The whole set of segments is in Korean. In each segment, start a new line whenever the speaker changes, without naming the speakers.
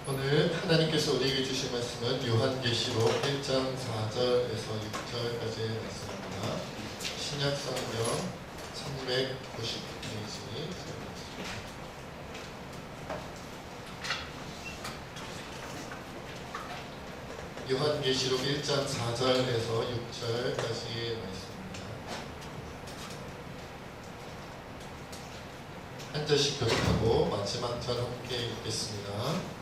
오늘 하나님께서 우리에게 주신 말씀은 요한계시록 1장 4절에서 6절까지의 말씀입니다. 신약성경 390페이지 요한계시록 1장 4절에서 6절까지의 말씀입니다. 한 절씩 교독하고 마지막 절 함께 읽겠습니다.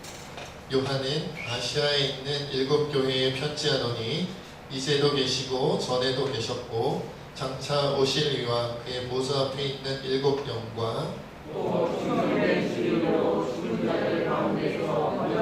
요한은 아시아에 있는 7교회에 편지하노니 이제도 계시고 전에도 계셨고 장차 오실 이와 그의 보좌 앞에 있는 7 영과
또 충만된 주님으로 죽은 자들 가운데서 먼저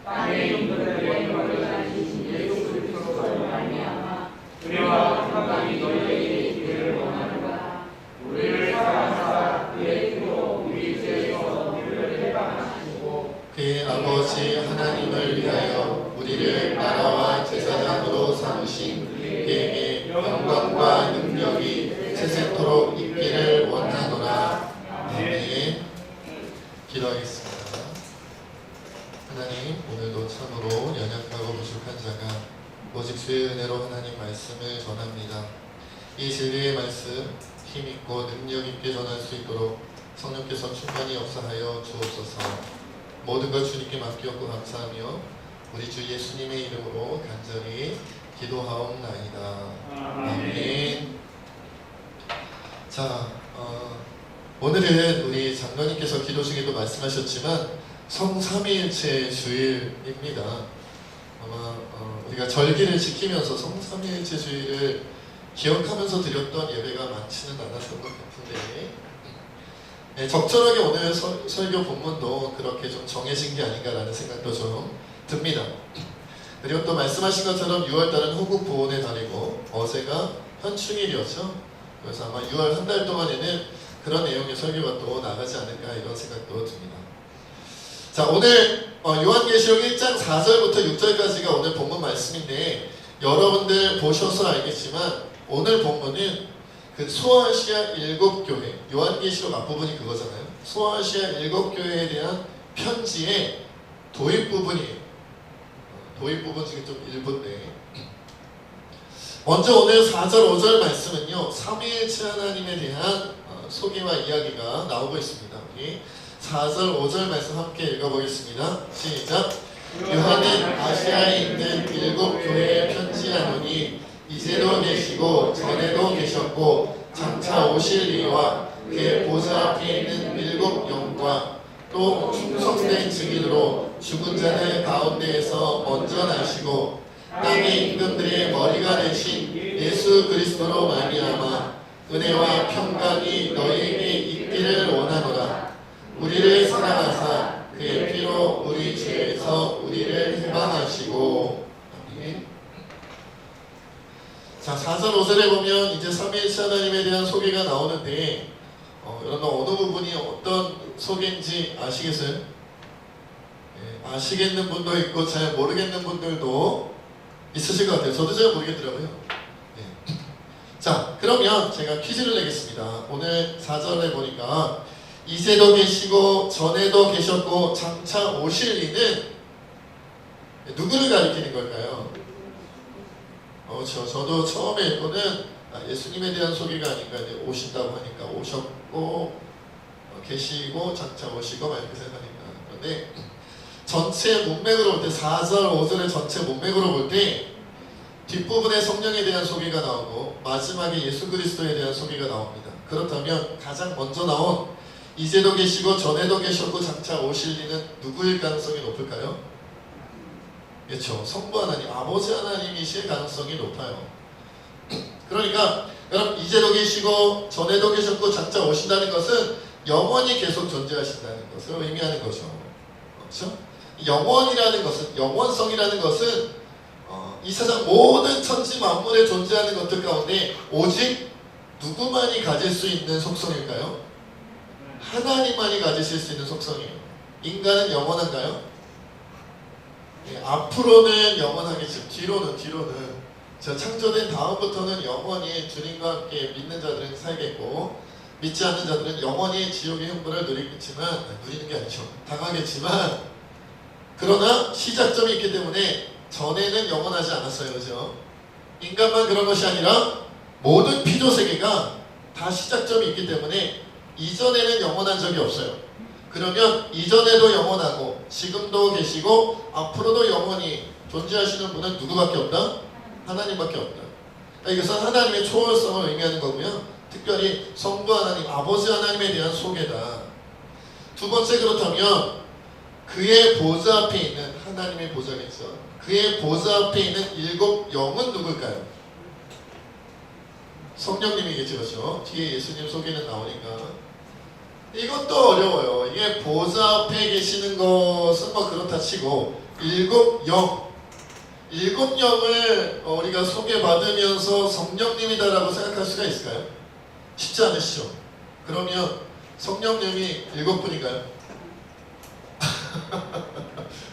땅의 인물들의 영광을 가지신 예수 그리스도로 말미암아 그와 평강이 너희에게 있기를 원하노라. 우리를 사랑하사 그의 피로 우리 죄에서 우리를 해방하시고
그의 아버지 하나님을 위하여 우리를 나라와 제사장으로 삼으신 그에게 영광과 능력이 세세토록 있기를 원하노라. 아멘. 기도하겠습니다. 하나님, 오늘도 참으로 연약하고 부족한 자가 오직 주의 은혜로 하나님 말씀을 전합니다. 이 진리의 말씀 힘있고 능력있게 전할 수 있도록 성령께서 충만히 역사하여 주옵소서. 모든 걸 주님께 맡기었고 감사하며 우리 주 예수님의 이름으로 간절히 기도하옵나이다. 아멘. 자, 오늘은 우리 장로님께서 기도 중에도 말씀하셨지만 성삼위일체 주일입니다. 아마 우리가 절기를 지키면서 성삼위일체 주일을 기억하면서 드렸던 예배가 많지는 않았던 것 같은데 적절하게 오늘 설교 본문도 그렇게 좀 정해진 게 아닌가라는 생각도 좀 듭니다. 그리고 또 말씀하신 것처럼 6월달은 호국 보훈의 달이고 어제가 현충일이었죠. 그래서 아마 6월 한 달 동안에는 그런 내용의 설교가 또 나가지 않을까 이런 생각도 듭니다. 자, 오늘 요한계시록 1장 4절부터 6절까지가 오늘 본문 말씀인데 여러분들 보셔서 알겠지만 오늘 본문은 그 소아시아 7교회, 요한계시록 앞부분이 그거잖아요. 소아시아 7교회에 대한 편지의 도입 부분이에요. 도입 부분 중에 좀 일부인데 먼저 오늘 4절, 5절 말씀은요 삼위일체 하나님에 대한 소개와 이야기가 나오고 있습니다. 우리 4절, 5절 말씀 함께 읽어보겠습니다. 시작! 요한은 아시아에 있는 7교회에 편지하노니 이제도 계시고 전에도 계셨고 장차 오실 이와 그의 보좌 앞에 있는 7 영과 또 충성된 증인으로 죽은 자들 가운데에서 먼저 나시고 땅의 임금들의 머리가 되신 예수 그리스도로 말미암아 은혜와 평강이 너희에게 있기를 원하노라. 우리를 사랑하사 그의 피로 우리 죄에서 우리를 해방하시고. 아멘. 자, 4절 5절에 보면 이제 삼위일체 하나님에 대한 소개가 나오는데 여러분 어느 부분이 어떤 소개인지 아시겠어요? 네, 아시겠는 분도 있고 잘 모르겠는 분들도 있으실 것 같아요. 저도 잘 모르겠더라고요. 네. 자, 그러면 제가 퀴즈를 내겠습니다. 오늘 4절에 보니까 이제도 계시고 전에도 계셨고 장차 오실 이는 누구를 가리키는 걸까요? 저도 처음에 읽고는 예수님에 대한 소개가 아닌가, 오신다고 하니까 오셨고 계시고 장차 오시고 막 이렇게 생각하니까. 그런데 전체 문맥으로 볼 때 4절, 5절의 전체 문맥으로 볼 때 뒷부분에 성령에 대한 소개가 나오고 마지막에 예수 그리스도에 대한 소개가 나옵니다. 그렇다면 가장 먼저 나온 이제도 계시고 전에도 계셨고 장차 오실 이는 누구일 가능성이 높을까요? 그렇죠. 성부 하나님, 아버지 하나님이실 가능성이 높아요. 그러니까 여러분 이제도 계시고 전에도 계셨고 장차 오신다는 것은 영원히 계속 존재하신다는 것을 의미하는 거죠. 그렇죠? 영원이라는 것은, 영원성이라는 것은 이 세상 모든 천지 만물에 존재하는 것들 가운데 오직 누구만이 가질 수 있는 속성일까요? 하나님만이 가지실 수 있는 속성이에요. 인간은 영원한가요? 앞으로는 영원하겠지만 뒤로는 자, 창조된 다음부터는 영원히 주님과 함께 믿는 자들은 살겠고 믿지 않는 자들은 영원히 지옥의 형벌을 누리겠지만 누리는 게 아니죠. 당하겠지만 그러나 시작점이 있기 때문에 전에는 영원하지 않았어요. 그죠? 인간만 그런 것이 아니라 모든 피조 세계가 다 시작점이 있기 때문에 이전에는 영원한 적이 없어요. 그러면 이전에도 영원하고 지금도 계시고 앞으로도 영원히 존재하시는 분은 누구밖에 없다? 하나님밖에 없다. 그러니까 이것은 하나님의 초월성을 의미하는 거고요. 특별히 성부 하나님, 아버지 하나님에 대한 소개다. 두 번째, 그렇다면 그의 보좌 앞에 있는, 하나님의 보좌겠죠. 그의 보좌 앞에 있는 일곱 영은 누굴까요? 성령님이겠죠. 그렇죠? 뒤에 예수님 소개는 나오니까. 이것도 어려워요. 이게 보좌 앞에 계시는 것은 뭐 그렇다 치고 일곱 영을 우리가 소개받으면서 성령님이다라고 생각할 수가 있을까요? 쉽지 않으시죠? 그러면 성령님이 일곱 분인가요?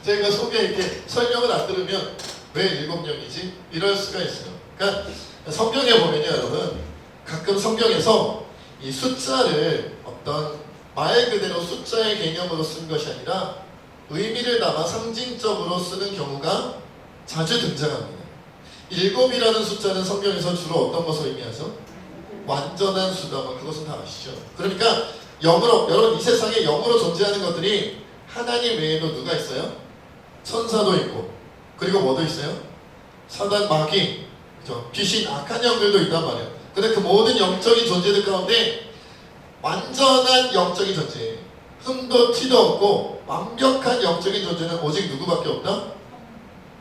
제가 소개 이렇게 설명을 안 들으면 왜 일곱 영이지? 이럴 수가 있어요. 그러니까 성경에 보면요, 여러분, 가끔 성경에서 이 숫자를 어떤 말 그대로 숫자의 개념으로 쓴 것이 아니라 의미를 담아 상징적으로 쓰는 경우가 자주 등장합니다. 일곱이라는 숫자는 성경에서 주로 어떤 것을 의미하죠? 완전한 수다, 뭐 그것은 다 아시죠? 그러니까 영으로, 여러분, 이 세상에 영으로 존재하는 것들이 하나님 외에도 누가 있어요? 천사도 있고, 그리고 뭐도 있어요? 사단, 마귀, 그죠? 귀신, 악한 영들도 있단 말이에요. 근데 그 모든 영적인 존재들 가운데 완전한 영적인 존재, 흠도 티도 없고 완벽한 영적인 존재는 오직 누구밖에 없다?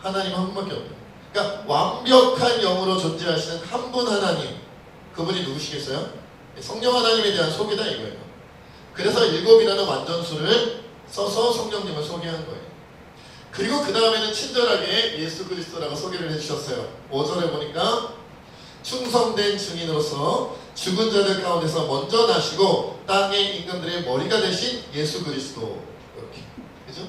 하나님 한 분밖에 없다. 그러니까 완벽한 영으로 존재하시는 한 분 하나님, 그분이 누구시겠어요? 성령 하나님에 대한 소개다 이거예요. 그래서 일곱이라는 완전수를 써서 성령님을 소개한 거예요. 그리고 그 다음에는 친절하게 예수 그리스도라고 소개를 해주셨어요. 5절에 보니까 충성된 증인으로서 죽은 자들 가운데서 먼저 나시고 땅의 임금들의 머리가 되신 예수 그리스도, 이렇게, 그죠?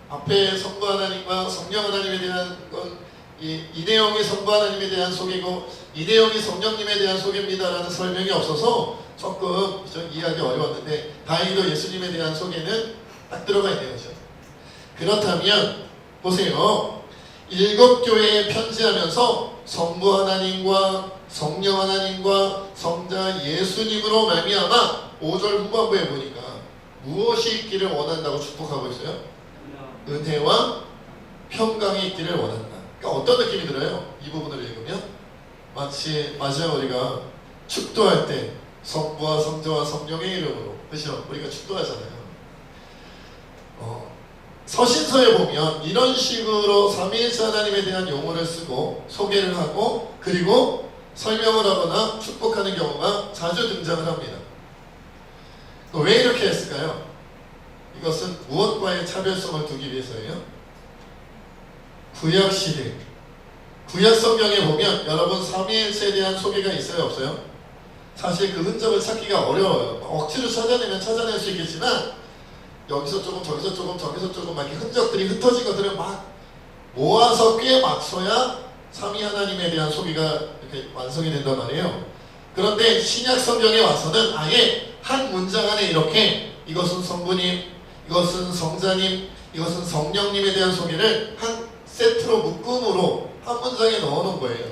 앞에 성부 하나님과 성령 하나님에 대한 건 이 내용이 성부 하나님에 대한 소개고 이 내용이 성령님에 대한 소개입니다라는 설명이 없어서 조금 이해하기 어려웠는데 다행히도 예수님에 대한 소개는 딱 들어가 있네요. 그죠? 그렇다면 보세요. 일곱 교회에 편지하면서 성부 하나님과 성령 하나님과 성자 예수님으로 말미암아 5절 후반부에 보니까 무엇이 있기를 원한다고 축복하고 있어요? 은혜와 평강이 있기를 원한다. 그러니까 어떤 느낌이 들어요? 이 부분을 읽으면 마치 우리가 축도할 때 성부와 성자와 성령의 이름으로, 그렇죠? 우리가 축도하잖아요. 서신서에 보면 이런 식으로 삼위일체 하나님에 대한 용어를 쓰고 소개를 하고 그리고 설명을 하거나 축복하는 경우가 자주 등장을 합니다. 왜 이렇게 했을까요? 이것은 무엇과의 차별성을 두기 위해서예요? 구약시대, 구약 성경에 보면 여러분 삼위일체에 대한 소개가 있어요, 없어요? 사실 그 흔적을 찾기가 어려워요. 억지로 찾아내면 찾아낼 수 있겠지만 여기서 조금 저기서 조금 저기서 조금 막 이렇게 흔적들이 흩어진 것들을 막 모아서 꽤 맞춰야 삼위 하나님에 대한 소개가 이렇게 완성이 된단 말이에요. 그런데 신약 성경에 와서는 아예 한 문장 안에 이렇게 이것은 성부님, 이것은 성자님, 이것은 성령님에 대한 소개를 한 세트로 묶음으로 한 문장에 넣어놓은 거예요.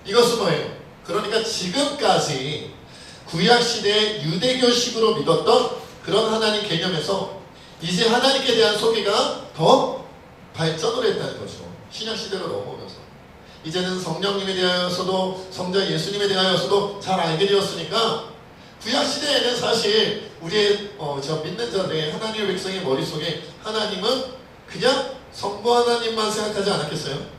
이것은 뭐예요? 그러니까 지금까지 구약시대의 유대교식으로 믿었던 그런 하나님 개념에서 이제 하나님께 대한 소개가 더 발전을 했다는 거죠. 신약시대로 넘어오면서 이제는 성령님에 대하여서도 성자 예수님에 대하여서도 잘 알게 되었으니까 구약시대에는 사실 우리의 믿는 자들의 하나님의 백성의 머릿속에 하나님은 그냥 성부 하나님만 생각하지 않았겠어요?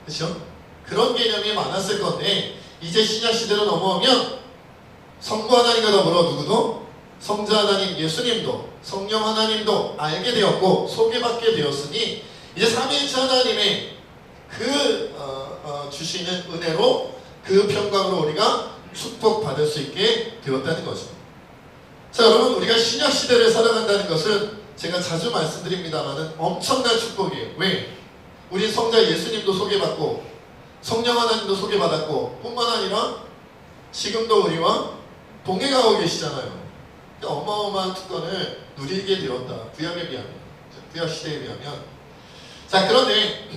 그렇죠? 그런 개념이 많았을 건데 이제 신약시대로 넘어오면 성부 하나님과 더불어 누구도? 성자 하나님 예수님도 성령 하나님도 알게 되었고 소개받게 되었으니 이제 삼위일체 하나님의 그 주시는 은혜로 그 평강으로 우리가 축복받을 수 있게 되었다는 거죠. 자, 여러분, 우리가 신약시대를 살아간다는 것은 제가 자주 말씀드립니다만은 엄청난 축복이에요. 왜? 우리 성자 예수님도 소개받고 성령 하나님도 소개받았고 뿐만 아니라 지금도 우리와 동행하고 계시잖아요. 어마어마한 특권을 누리게 되었다. 구약에 비하면. 구약 시대에 비하면. 자, 그런데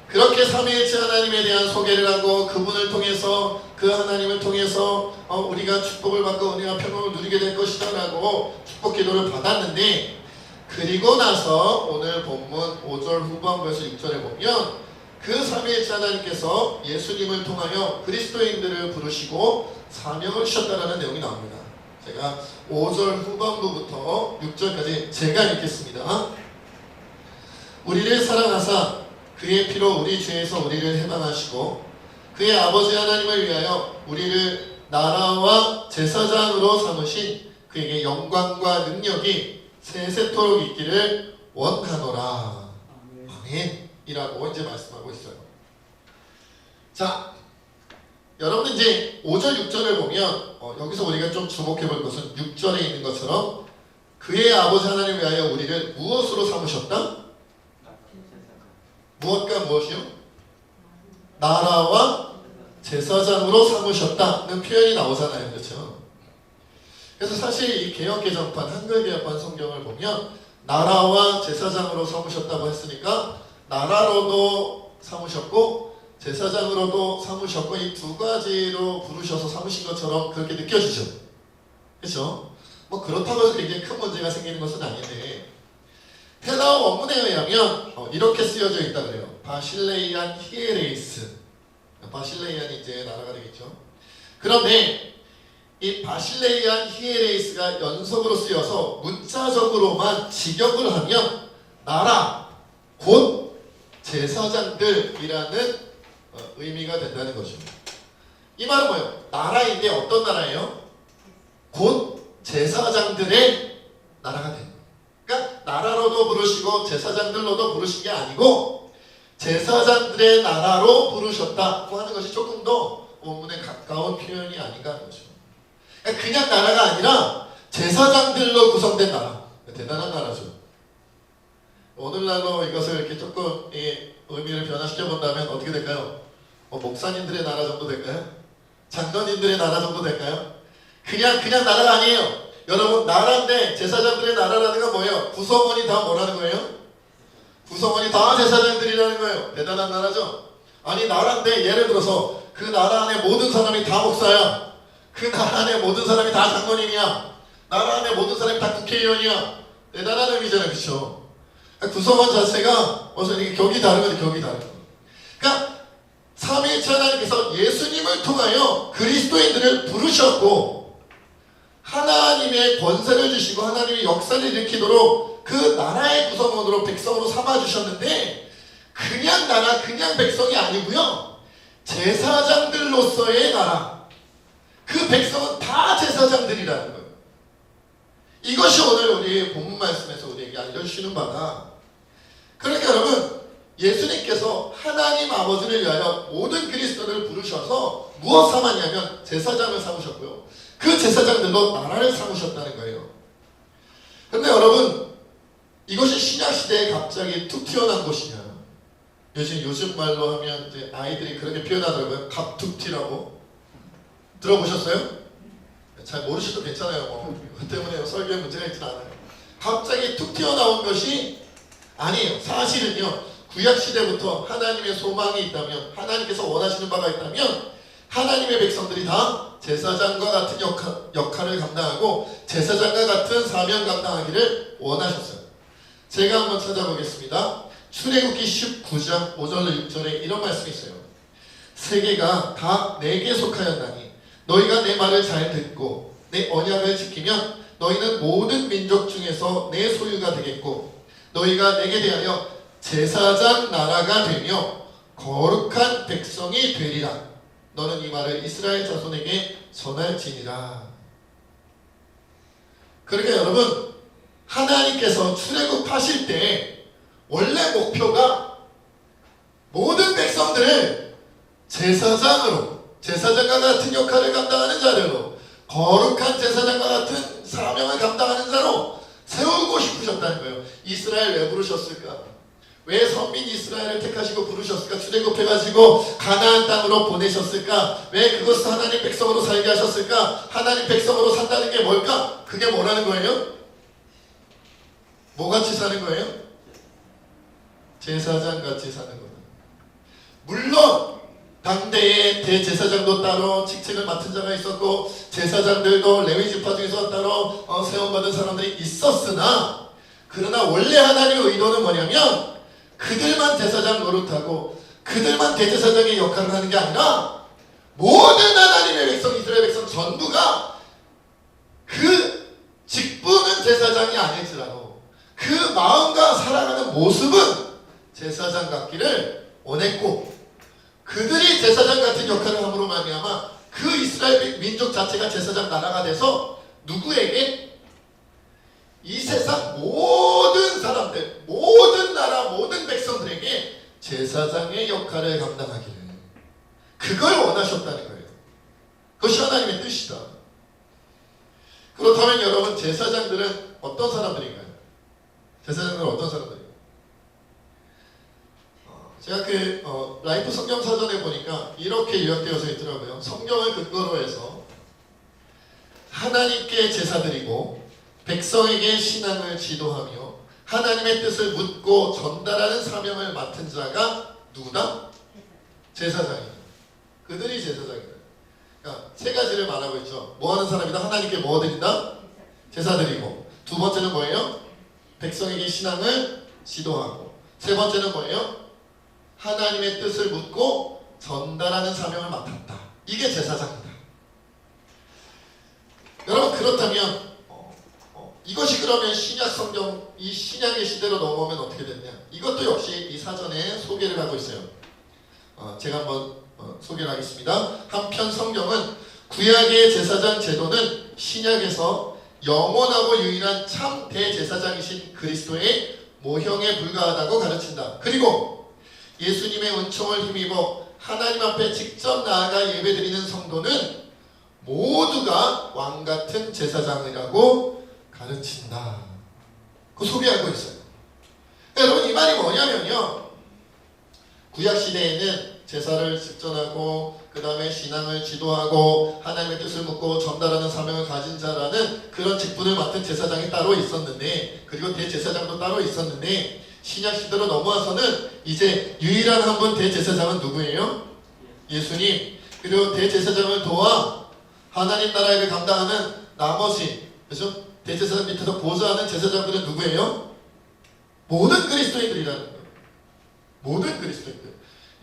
그렇게 삼위일체 하나님에 대한 소개를 하고 그분을 통해서 그 하나님을 통해서 우리가 축복을 받고 우리가 평강을 누리게 될 것이다 라고 축복 기도를 받았는데, 그리고 나서 오늘 본문 5절 후반부에서 6절에 보면 그 삼위일체 하나님께서 예수님을 통하여 그리스도인들을 부르시고 사명을 주셨다라는 내용이 나옵니다. 제가 5절 후반부부터 6절까지 제가 읽겠습니다. 우리를 사랑하사 그의 피로 우리 죄에서 우리를 해방하시고 그의 아버지 하나님을 위하여 우리를 나라와 제사장으로 삼으신 그에게 영광과 능력이 세세토록 있기를 원하노라. 아멘 이라고 이제 말씀하고 있어요. 자, 여러분 이제 5절 6절을 보면 여기서 우리가 좀 주목해 볼 것은 6절에 있는 것처럼 그의 아버지 하나님을 위하여 우리를 무엇으로 삼으셨다? 무엇과 무엇이요? 나라와 제사장으로 삼으셨다는 표현이 나오잖아요. 그렇죠? 그래서 사실 이 개역개정판, 한글개역판 성경을 보면 나라와 제사장으로 삼으셨다고 했으니까 나라로도 삼으셨고 제사장으로도 삼으셨고 이 두 가지로 부르셔서 삼으신 것처럼 그렇게 느껴지죠. 그렇죠? 뭐 그렇다고 해서 굉장히 큰 문제가 생기는 것은 아닌데, 헬라어 원문에 의하면 이렇게 쓰여져 있다 그래요. 바실레이안 히에레이스. 바실레이안이 이제 나라가 되겠죠. 그런데 이 바실레이안 히에레이스가 연속으로 쓰여서 문자적으로만 직역을 하면 나라, 곧 제사장들이라는 의미가 된다는 거죠. 이 말은 뭐예요? 나라인데 어떤 나라예요? 곧 제사장들의 나라가 됩니다. 그러니까 나라로도 부르시고 제사장들로도 부르신 게 아니고 제사장들의 나라로 부르셨다고 하는 것이 조금 더 원문에 가까운 표현이 아닌가 하는 거죠. 그러니까 그냥 나라가 아니라 제사장들로 구성된 나라. 대단한 나라죠. 오늘날로 이것을 이렇게 조금 의미를 변화시켜 본다면 어떻게 될까요? 목사님들의 나라 정도 될까요? 장로님들의 나라 정도 될까요? 그냥 나라가 아니에요. 여러분, 나라인데 제사장들의 나라라는 건 뭐예요? 구성원이 다 뭐라는 거예요? 구성원이 다 제사장들이라는 거예요. 대단한 나라죠? 아니, 나라인데 예를 들어서 그 나라 안에 모든 사람이 다 목사야. 그 나라 안에 모든 사람이 다 장로님이야. 나라 안에 모든 사람이 다 국회의원이야. 대단한 의미잖아요. 그렇죠? 구성원 자체가 어서 이렇게 격이 다른 거죠. 격이 다른 거. 그러니까 삼위일체 하나님께서 예수님을 통하여 그리스도인들을 부르셨고 하나님의 권세를 주시고 하나님의 역사를 일으키도록 그 나라의 구성원으로 백성으로 삼아주셨는데, 그냥 나라, 그냥 백성이 아니고요, 제사장들로서의 나라. 그 백성은 다 제사장들이라는 거예요. 이것이 오늘 우리 본문 말씀에서 우리에게 알려주시는 바다. 그러니까 여러분, 예수님께서 하나님 아버지를 위하여 모든 그리스도를 부르셔서 무엇 삼았냐면 제사장을 삼으셨고요, 그 제사장들로 나라를 삼으셨다는 거예요. 그런데 여러분, 이것이 신약시대에 갑자기 툭 튀어나온 것이냐. 요즘 말로 하면 이제 아이들이 그렇게 표현하더라고요. 갑툭튀라고. 들어보셨어요? 잘 모르셔도 괜찮아요. 그 때문에 설교에 문제가 있진 않아요. 갑자기 툭 튀어나온 것이 아니에요. 사실은요, 구약시대부터 하나님의 소망이 있다면, 하나님께서 원하시는 바가 있다면 하나님의 백성들이 다 제사장과 같은 역할을 감당하고 제사장과 같은 사명 감당하기를 원하셨어요. 제가 한번 찾아보겠습니다. 출애굽기 19장 5절로 6절에 이런 말씀이 있어요. 세계가 다 내게 속하였나니 너희가 내 말을 잘 듣고 내 언약을 지키면 너희는 모든 민족 중에서 내 소유가 되겠고 너희가 내게 대하여 제사장 나라가 되며 거룩한 백성이 되리라. 너는 이 말을 이스라엘 자손에게 전할지니라. 그러니까 여러분, 하나님께서 출애굽하실 때 원래 목표가 모든 백성들을 제사장으로, 제사장과 같은 역할을 감당하는 자로, 거룩한 제사장과 같은 사명을 감당하는 자로 세우고 싶으셨다는 거예요. 이스라엘 왜 부르셨을까? 왜 선민 이스라엘을 택하시고 부르셨을까? 출애굽해가지고 가나안 땅으로 보내셨을까? 왜 그것을 하나님 백성으로 살게 하셨을까? 하나님 백성으로 산다는 게 뭘까? 그게 뭐라는 거예요? 뭐같이 사는 거예요? 제사장 같이 사는 거다. 물론 당대에 대제사장도 따로 직책을 맡은 자가 있었고 제사장들도 레위 지파 중에서 따로 세움받은 사람들이 있었으나, 그러나 원래 하나님의 의도는 뭐냐면 그들만 제사장 노릇하고 그들만 대제사장의 역할을 하는 게 아니라 모든 하나님의 백성, 이스라엘 백성 전부가 그 직분은 제사장이 아닐지라도 그 마음과 살아가는 모습은 제사장 같기를 원했고, 그들이 제사장 같은 역할을 함으로 말미암아 그 이스라엘 민족 자체가 제사장 나라가 돼서 누구에게? 이 세상 모든 사람들, 모든 나라, 모든 백성들에게 제사장의 역할을 감당하기를, 그걸 원하셨다는 거예요. 그것이 하나님의 뜻이다. 그렇다면 여러분, 제사장들은 어떤 사람들인가요? 제사장들은 어떤 사람들인가요? 제가 라이프 성경 사전에 보니까 이렇게 요약되어져 있더라고요. 성경을 근거로 해서 하나님께 제사드리고 백성에게 신앙을 지도하며 하나님의 뜻을 묻고 전달하는 사명을 맡은 자가 누구다? 제사장이다. 그들이 제사장이다. 그러니까 세 가지를 말하고 있죠. 뭐 하는 사람이다? 하나님께 뭐 드린다? 제사드리고. 두 번째는 뭐예요? 백성에게 신앙을 지도하고. 세 번째는 뭐예요? 하나님의 뜻을 묻고 전달하는 사명을 맡았다. 이게 제사장이다. 여러분, 그렇다면 이것이 그러면 신약 성경, 이 신약의 시대로 넘어오면 어떻게 됐냐? 이것도 역시 이 사전에 소개를 하고 있어요. 제가 한번 소개를 하겠습니다. 한편 성경은 구약의 제사장 제도는 신약에서 영원하고 유일한 참 대제사장이신 그리스도의 모형에 불과하다고 가르친다. 그리고 예수님의 은총을 힘입어 하나님 앞에 직접 나아가 예배드리는 성도는 모두가 왕같은 제사장이라고 가르친다. 그 소개하고 있어요. 여러분, 이 말이 뭐냐면요, 구약시대에는 제사를 직전하고 그 다음에 신앙을 지도하고 하나님의 뜻을 묻고 전달하는 사명을 가진 자라는 그런 직분을 맡은 제사장이 따로 있었는데, 그리고 대제사장도 따로 있었는데, 신약시대로 넘어와서는 이제 유일한 한 분 대제사장은 누구예요? 예수님. 그리고 대제사장을 도와 하나님 나라의 일을 감당하는 나머지, 그렇죠? 대제사장 밑에서 보좌하는 제사장들은 누구예요? 모든 그리스도인들이라는 거예요. 모든 그리스도인들.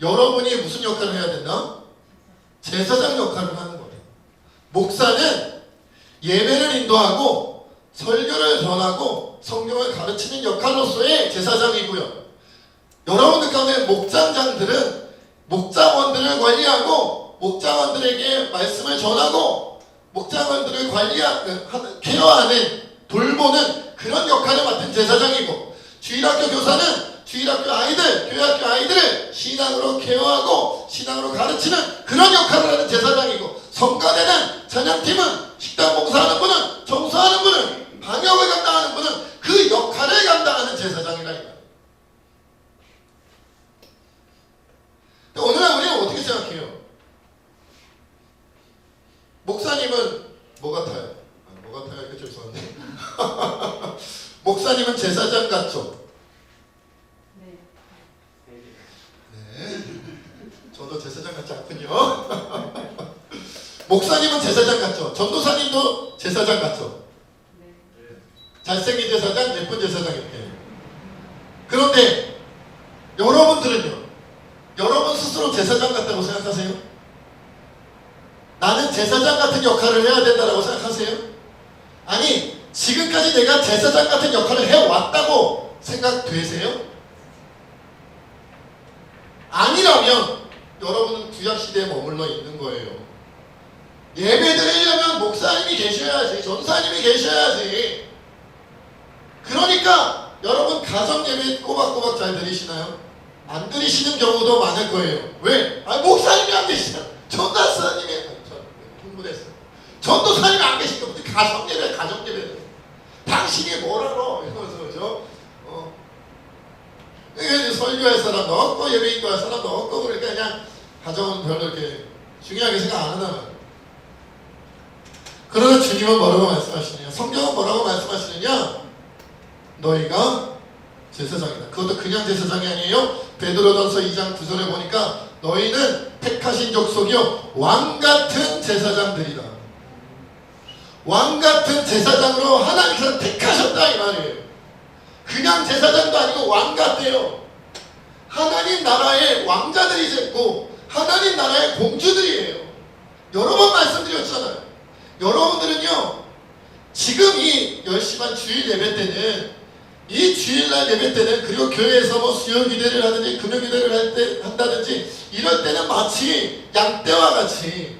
여러분이 무슨 역할을 해야 된다? 제사장 역할을 하는 거예요. 목사는 예배를 인도하고 설교를 전하고 성경을 가르치는 역할로서의 제사장이고요. 여러분들 가운데 목장장들은 목장원들을 관리하고 목장원들에게 말씀을 전하고 목장원들을 케어하는, 돌보는 그런 역할을 맡은 제사장이고, 주일학교 교사는 주일학교 아이들, 교회학교 아이들을 신앙으로 케어하고 신앙으로 가르치는 그런 역할을 하는 제사장이고, 성가대는, 찬양팀은, 식당 봉사하는 분은, 청소하는 분은, 방역을 감당하는 분은 그 역할을 감당하는 제사장이라니까요. 오늘날 우리는 어떻게 생각해요? 목사님은 뭐 같아요? 뭐 같아요? 이렇게 죄송한데. 목사님은 제사장 같죠? 네. 저도 제사장 같지 않군요. 목사님은 제사장 같죠? 전도사님도 제사장 같죠? 잘생긴 제사장, 예쁜 제사장 이렇게. 그런데 여러분들은요? 여러분 스스로 제사장 같다고 생각하세요? 나는 제사장 같은 역할을 해야 된다고 생각하세요? 아니, 지금까지 내가 제사장 같은 역할을 해왔다고 생각되세요? 아니라면 여러분은 구약시대에 머물러 있는 거예요. 예배 드리려면 목사님이 계셔야지, 전사님이 계셔야지. 그러니까 여러분 가정예배 꼬박꼬박 잘 드리시나요? 안 드리시는 경우도 많을 거예요. 왜? 목사님이 안 계시잖아. 전도사님이, 흥분했어요. 전도사님이 안 계시니까 무슨 가정예배. 당신이 뭐라고? 이러면서, 그죠? 그러니까 설교할 사람도 없고, 예배 인도할 사람도 없고, 그러니까 그냥 가정은 별로 이렇게 중요하게 생각 안 한단 말이에요. 그러나 주님은 뭐라고 말씀하시느냐? 성경은 뭐라고 말씀하시느냐? 너희가 제사장이다. 그것도 그냥 제사장이 아니에요. 베드로전서 2장 9절에 보니까 너희는 택하신 족속이요 왕같은 제사장들이다. 왕같은 제사장으로 하나님께서 택하셨다 이 말이에요. 그냥 제사장도 아니고 왕같대요. 하나님 나라의 왕자들이 됐고 하나님 나라의 공주들이에요. 여러 번 말씀드렸잖아요. 여러분들은요 지금 이 10시 반 주일 예배 때는 이 주일날 예배 때는 그리고 교회에서 뭐 수요 기대를 하든지 금요 기대를 한다든지 이럴 때는 마치 양떼와 같이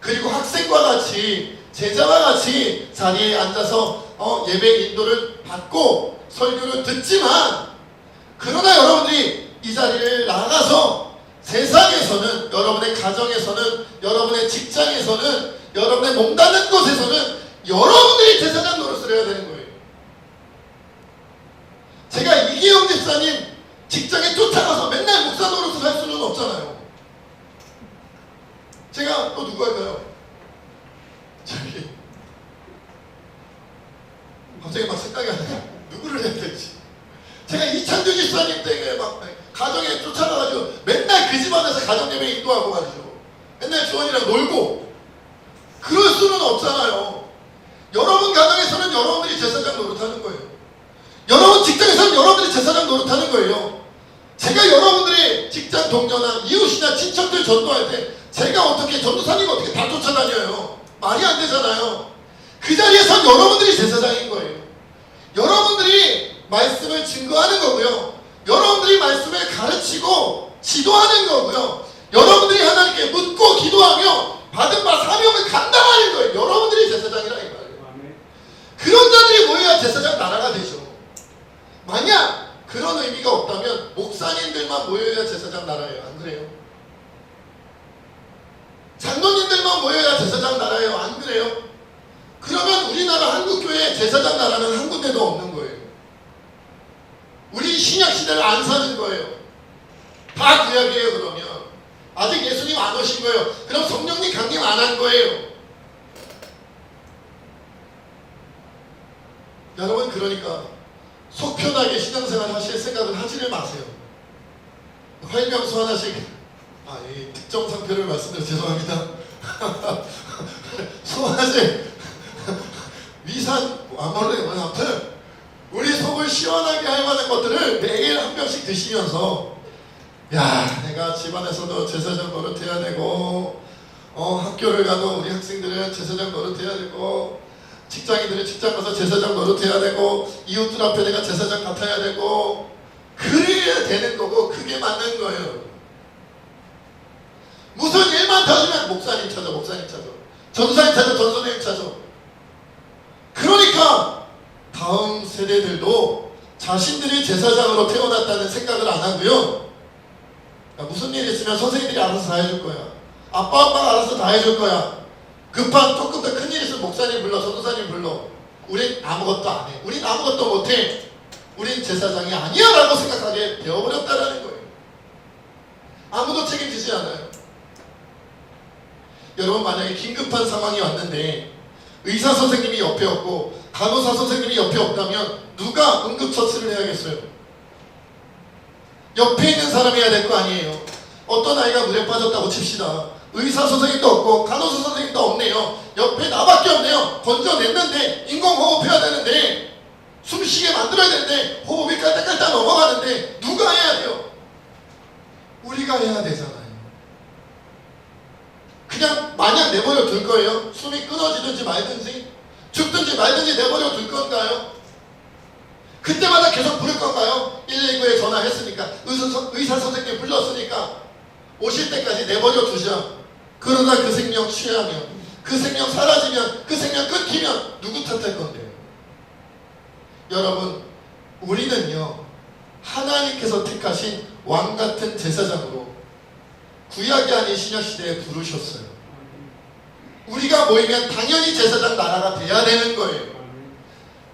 그리고 학생과 같이 제자와 같이 자리에 앉아서 예배 인도를 받고 설교를 듣지만 그러나 여러분들이 이 자리를 나가서 세상에서는 여러분의 가정에서는 여러분의 직장에서는 여러분의 몸담는 곳에서는 여러분들이 제사장 노릇을 해야 되는 거예요. 제가 이기영 집사님 직장에 쫓아가서 맨날 목사 노릇을 할 수는 없잖아요. 제가 또 누구 할까요? 저기 갑자기 막 생각이 안 나요. 누구를 해야 될지. 제가 이찬주 집사님 댁에 막 가정에 쫓아가가지고 맨날 그 집안에서 가정예배 인도하고 말이죠. 맨날 주원이랑 놀고 그럴 수는 없잖아요. 여러분 가정에서는 여러분들이 제사장 노릇하는 거예요. 여러분 직장에서는 여러분들이 제사장 노릇하는 거예요. 제가 여러분들의 직장 동료나 이웃이나 친척들 전도할 때 제가 어떻게 전도사님 어떻게 다 쫓아다녀요? 말이 안 되잖아요. 그 자리에선 여러분들이 제사장인 거예요. 여러분들이 말씀을 증거하는 거고요. 여러분들이 말씀을 가르치고 지도하는 거고요. 여러분들이 하나님께 묻고 기도하며 받은 바 사명을 감당하는 거예요. 여러분들이 제사장이라 이 말이에요. 그런 자들이 모여야 제사장 나라가 되죠. 만약 그런 의미가 없다면 목사님들만 모여야 제사장 나라예요. 안 그래요? 장로님들만 모여야 제사장 나라예요. 안 그래요? 그러면 우리나라 한국교회 제사장 나라는 한 군데도 없는 거예요. 우리 신약시대를 안 사는 거예요. 다 구약이에요. 그러면 아직 예수님 안 오신 거예요. 그럼 성령님 강림 안 한 거예요. 여러분 그러니까 속 편하게 신앙생활 하실 생각을 하지를 마세요. 활명수 하나씩 이 특정 상표를 말씀드려 죄송합니다. 소화제 위산 아무래도 아무튼 우리 속을 시원하게 할 만한 것들을 매일 한 병씩 드시면서 야 내가 집안에서도 제사장 노릇해야 되고 학교를 가도 우리 학생들은 제사장 노릇해야 되고 직장인들은 직장 가서 제사장 노릇해야 되고 이웃들 앞에 내가 제사장 같아야 되고 그래야 되는 거고 그게 맞는 거예요. 무슨 일만 터지면 목사님 찾아 전도사님 찾아 전선생님 찾아. 그러니까 다음 세대들도 자신들이 제사장으로 태어났다는 생각을 안 하고요. 무슨 일 있으면 선생님들이 알아서 다 해줄 거야. 아빠가 알아서 다 해줄 거야. 급한 조금 더 큰 일 있으면 목사님 불러 전도사님 불러. 우린 아무것도 안 해. 우린 아무것도 못해. 우린 제사장이 아니야 라고 생각하게 되어버렸다라는 거예요. 아무도 책임지지 않아요. 여러분 만약에 긴급한 상황이 왔는데 의사 선생님이 옆에 없고 간호사 선생님이 옆에 없다면 누가 응급처치를 해야겠어요? 옆에 있는 사람이 해야 될 거 아니에요. 어떤 아이가 물에 빠졌다고 칩시다. 의사 선생님도 없고 간호사 선생님도 없네요. 옆에 나밖에 없네요. 건져냈는데 인공호흡해야 되는데 숨쉬게 만들어야 되는데 호흡이 깔딱깔딱 넘어가는데 누가 해야 돼요? 우리가 해야 되잖아요. 그냥 마냥 내버려 둘 거예요? 숨이 끊어지든지 말든지 죽든지 말든지 내버려 둘 건가요? 그때마다 계속 부를 건가요? 119에 전화했으니까 의사 선생님 불렀으니까 오실 때까지 내버려 두자. 그러다 그 생명 취하면 그 생명 사라지면 그 생명 끊기면 누구 탓할 건데요? 여러분 우리는요 하나님께서 택하신 왕같은 제사장으로 구약이 아닌 신약시대에 부르셨어요. 우리가 모이면 당연히 제사장 나라가 돼야 되는 거예요.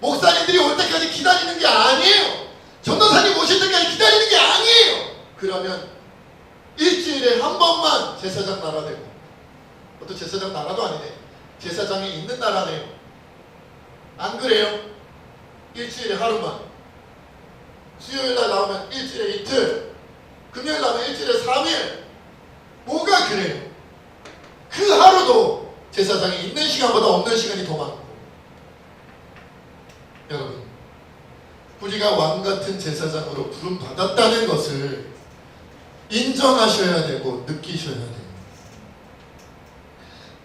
목사님들이 올 때까지 기다리는 게 아니에요. 전도사님 오실 때까지 기다리는 게 아니에요. 그러면 일주일에 한 번만 제사장 나라 되고 또 제사장 나라도 아니네. 제사장이 있는 나라네요. 안 그래요? 일주일에 하루만. 수요일날 나오면 일주일에 이틀, 금요일 나오면 일주일에 3일. 뭐가 그래요? 그 하루도 제사장이 있는 시간보다 없는 시간이 더 많고. 여러분, 우리가 왕같은 제사장으로 부름받았다는 것을 인정하셔야 되고 느끼셔야 돼요.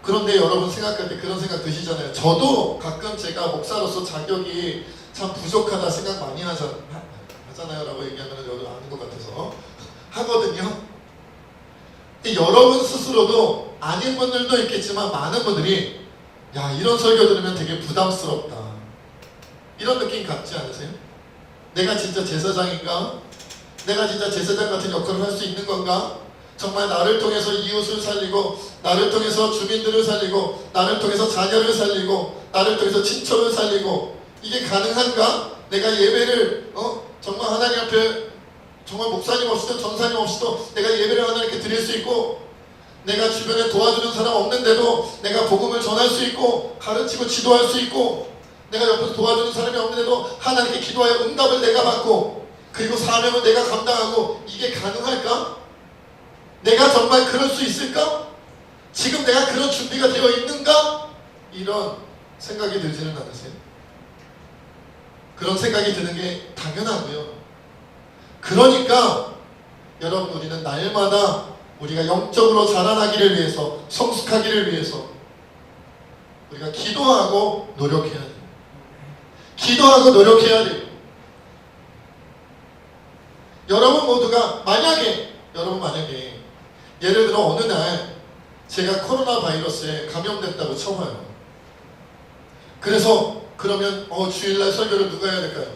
그런데 여러분 생각할 때 그런 생각 드시잖아요. 저도 가끔 제가 목사로서 자격이 참 부족하다 생각 많이 하잖아요 라고 얘기하면 여러분 아는 것 같아서 하거든요. 근데 여러분 스스로도 아닌 분들도 있겠지만 많은 분들이 야, 이런 설교 들으면 되게 부담스럽다, 이런 느낌 갖지 않으세요? 내가 진짜 제사장인가? 내가 진짜 제사장 같은 역할을 할 수 있는 건가? 정말 나를 통해서 이웃을 살리고, 나를 통해서 주민들을 살리고, 나를 통해서 자녀를 살리고, 나를 통해서 친척을 살리고, 이게 가능한가? 내가 예배를 정말 하나님 앞에 정말 목사님 없이도 전사님 없이도 내가 예배를 하나님께 드릴 수 있고, 내가 주변에 도와주는 사람 없는데도 내가 복음을 전할 수 있고, 가르치고 지도할 수 있고, 내가 옆에서 도와주는 사람이 없는데도 하나님께 기도하여 응답을 내가 받고, 그리고 사명을 내가 감당하고, 이게 가능할까? 내가 정말 그럴 수 있을까? 지금 내가 그런 준비가 되어 있는가? 이런 생각이 들지는 않으세요? 그런 생각이 드는 게 당연하고요. 그러니까 여러분, 우리는 날마다 우리가 영적으로 자라나기를 위해서, 성숙하기를 위해서 우리가 기도하고 노력해야 돼요. 기도하고 노력해야 돼요. 여러분 모두가 만약에 예를 들어 어느 날 제가 코로나 바이러스에 감염됐다고 쳐봐요. 그래서 그러면 주일날 설교를 누가 해야 될까요?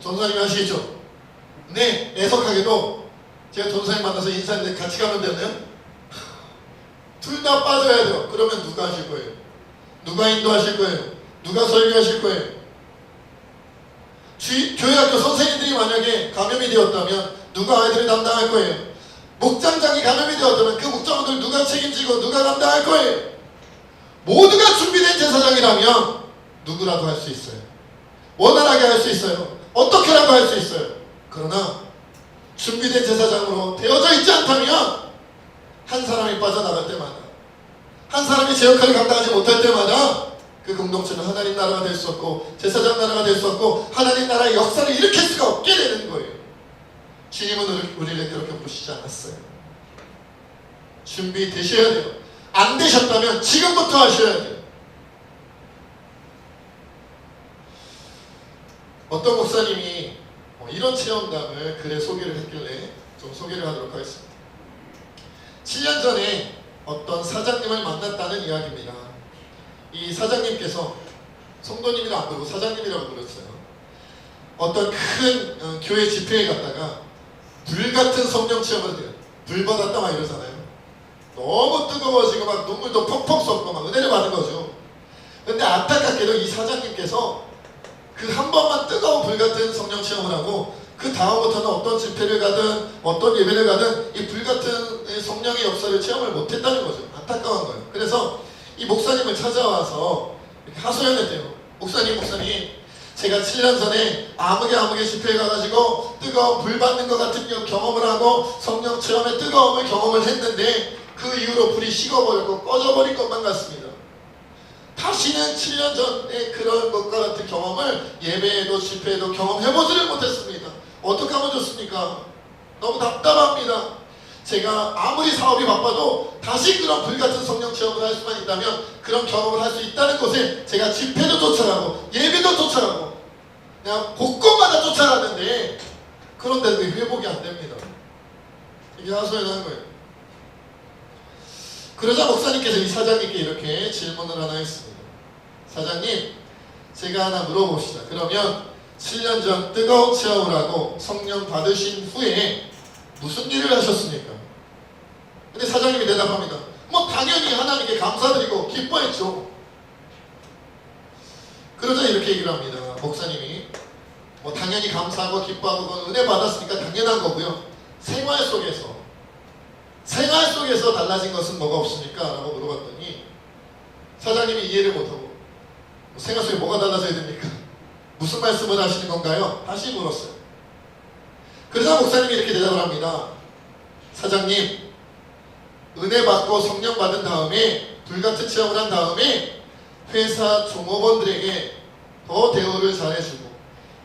전사님이 하시겠죠? 네, 애석하게도 제가 전사님 만나서 인사했는데 같이 가면 되나요? 둘 다 빠져야 돼요. 그러면 누가 하실 거예요? 누가 인도하실 거예요? 누가 설교하실 거예요? 교회학교 선생님들이 만약에 감염이 되었다면 누가 아이들을 담당할 거예요? 목장장이 감염이 되었다면 그 목장들 누가 책임지고 누가 감당할 거예요? 모두가 준비된 제사장이라면 누구라도 할 수 있어요. 원활하게 할 수 있어요. 어떻게라도 할 수 있어요. 그러나 준비된 제사장으로 되어져 있지 않다면 한 사람이 빠져나갈 때마다, 한 사람이 제 역할을 감당하지 못할 때마다 그 공동체는 하나님 나라가 될 수 없고 제사장 나라가 될 수 없고 하나님 나라의 역사를 일으킬 수가 없게 되는 거예요. 주님은 우리를 그렇게 부르시지 않았어요. 준비되셔야 돼요. 안 되셨다면 지금부터 하셔야 돼요. 어떤 목사님이 이런 체험담을 글에 소개를 했길래 좀 소개를 하도록 하겠습니다. 7년 전에 어떤 사장님을 만났다는 이야기입니다. 이 사장님께서 성도님이라 안 부르고 사장님이라고 불렀어요. 어떤 큰 교회 집회에 갔다가 불같은 성령 체험을 해요. 불 받았다 막 이러잖아요. 너무 뜨거워지고 막 눈물도 펑펑 쏟고 막 은혜를 받은 거죠. 근데 안타깝게도 이 사장님께서 그 한 번만 뜨거운 불같은 성령 체험을 하고 그 다음부터는 어떤 집회를 가든 어떤 예배를 가든 이 불같은 성령의 역사를 체험을 못했다는 거죠. 안타까운 거예요. 그래서 이 목사님을 찾아와서 이렇게 하소연했대요. 목사님 제가 7년 전에 아무개 집회에 가가지고 뜨거운 불 받는 것 같은 경험을 하고 성령 체험의 뜨거움을 경험을 했는데 그 이후로 불이 식어버렸고 꺼져버린 것만 같습니다. 다시는 7년 전에 그런 것과 같은 경험을 예배에도 집회에도 경험해보지를 못했습니다. 어떻게 하면 좋습니까? 너무 답답합니다. 제가 아무리 사업이 바빠도 다시 그런 불같은 성령 체험을 할 수만 있다면 그런 경험을 할 수 있다는 곳에 제가 집회도 쫓아가고 예배도 쫓아가고 그냥 곳곳마다 쫓아가는데 그런데도 회복이 안 됩니다. 이게 하소연하는 거예요. 그러자 목사님께서 이 사장님께 이렇게 질문을 하나 했습니다. 사장님, 제가 하나 물어봅시다. 그러면 7년 전 뜨거운 체험을 하고 성령 받으신 후에 무슨 일을 하셨습니까? 근데 사장님이 대답합니다. 당연히 하나님께 감사드리고 기뻐했죠. 그러자 이렇게 얘기를 합니다. 목사님이 당연히 감사하고 기뻐하고 그건 은혜 받았으니까 당연한 거고요. 생활 속에서 달라진 것은 뭐가 없습니까? 라고 물어봤더니 사장님이 이해를 못하고 생활 속에 뭐가 달라져야 됩니까? 무슨 말씀을 하시는 건가요? 다시 물었어요. 그러자 목사님이 이렇게 대답을 합니다. 사장님, 은혜 받고 성령 받은 다음에 불같은 체험을 한 다음에 회사 종업원들에게 더 대우를 잘해주고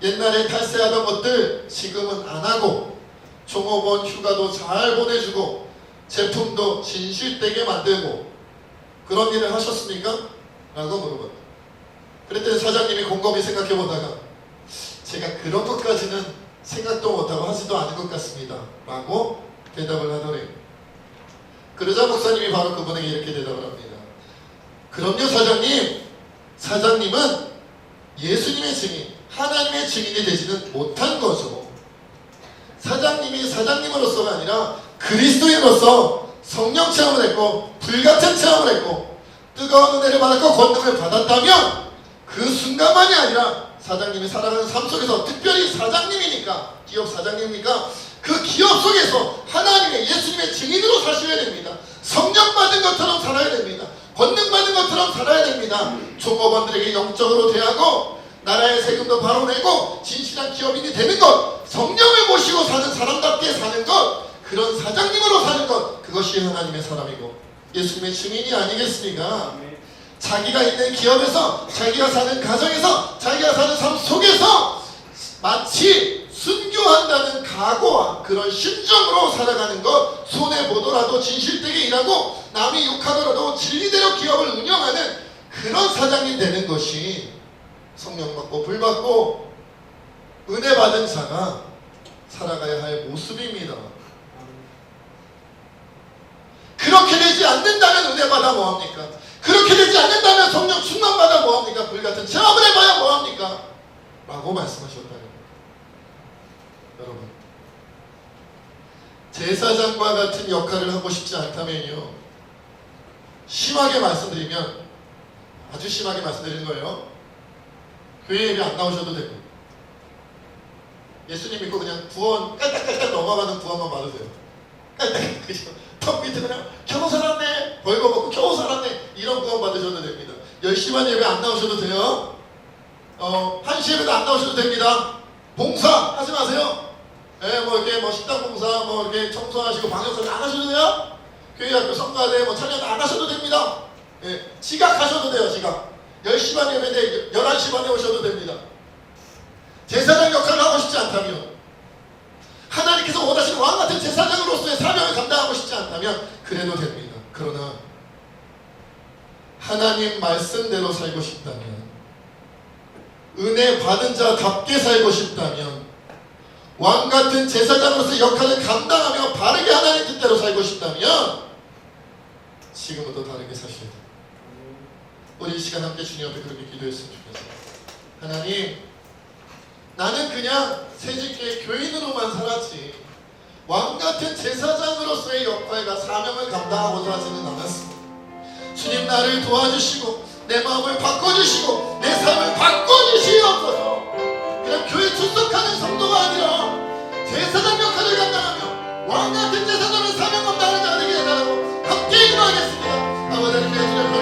옛날에 탈세하던 것들 지금은 안 하고 종업원 휴가도 잘 보내주고 제품도 진실되게 만들고 그런 일을 하셨습니까? 라고 물어봤다. 그랬더니 사장님이 곰곰이 생각해보다가 제가 그런 것까지는 생각도 못하고 하지도 않은 것 같습니다 라고 대답을 하더래요. 그러자 목사님이 바로 그분에게 이렇게 대답을 합니다. 그럼요 사장님, 사장님은 예수님의 증인, 하나님의 증인이 되지는 못한 거죠. 사장님이 사장님으로서가 아니라 그리스도인으로서 성령 체험을 했고 불같은 체험을 했고 뜨거운 은혜를 받았고 권능을 받았다면 그 순간만이 아니라 사장님이 살아가는 삶 속에서 특별히 사장님이니까 기업 사장님이니까 그 기업 속에서 하나님의 예수님의 증인으로 사셔야 됩니다. 성령 받은 것처럼 살아야 됩니다. 권능 받은 것처럼 살아야 됩니다. 종업원들에게 영적으로 대하고 나라의 세금도 바로 내고 진실한 기업인이 되는 것, 성령을 모시고 사는 사람답게 사는 것, 그런 사장님으로 사는 것, 그것이 하나님의 사람이고 예수님의 증인이 아니겠습니까? 자기가 있는 기업에서, 자기가 사는 가정에서, 자기가 사는 삶 속에서 마치 순교한다는 각오와 그런 심정으로 살아가는 것, 손해보더라도 진실되게 일하고 남이 욕하더라도 진리대로 기업을 운영하는 그런 사장님 되는 것이 성령 받고 불 받고 은혜 받은 자가 살아가야 할 모습입니다. 그렇게 되지 않는다면 은혜 받아 뭐합니까? 그렇게 되지 않는다면 성령 충만 받아 뭐합니까? 불같은 체험을 해봐야 뭐합니까? 라고 말씀하셨다는 거예요. 여러분, 제사장과 같은 역할을 하고 싶지 않다면요, 심하게 말씀드리면, 아주 심하게 말씀드리는 거예요. 교회 예배 안 나오셔도 되고 예수님 믿고 그냥 구원 깔딱깔딱 넘어가는 구원만 받으세요. 깔딱 그죠? 턱 밑에 그냥 겨우 살았네, 벌거벗고 겨우 살았네, 이런 구원 받으셔도 됩니다. 10시만 예배 안 나오셔도 돼요. 1시 예배도 안 나오셔도 됩니다. 봉사 하지 마세요. 이렇게 식당 봉사, 이렇게 청소하시고 방역사 안 하셔도 돼요. 교회 학교 성가대 찬양 안 하셔도 됩니다. 지각하셔도 돼요. 지각. 10시 반 예배인데 11시 반에 오셔도 됩니다. 제사장 역할을 하고 싶지 않다면, 하나님께서 원하시는 왕같은 제사장으로서의 사명을 감당하고 싶지 않다면 그래도 됩니다. 그러나 하나님 말씀대로 살고 싶다면, 은혜 받은 자답게 살고 싶다면, 왕같은 제사장으로서 역할을 감당하며 바르게 하나님 뜻대로 살고 싶다면 지금부터 다르게 사셔야 돼요. 우리 이 시간 함께 주님 앞에 그렇게 기도했으면 좋겠어요. 하나님, 나는 그냥 새집교회 교인으로만 살았지 왕같은 제사장으로서의 역할과 사명을 감당하고자 하지는 않았습니다. 주님, 나를 도와주시고 내 마음을 바꿔주시고 내 삶을 바꿔주시옵소서. 그냥 교회 출석하는 성도가 아니라 제사장 역할을 감당하며 왕같은 제사장의 사명 감당하는 자가 되게 해달라고 함께 기도하겠습니다. 아버지 하나님, 내 주님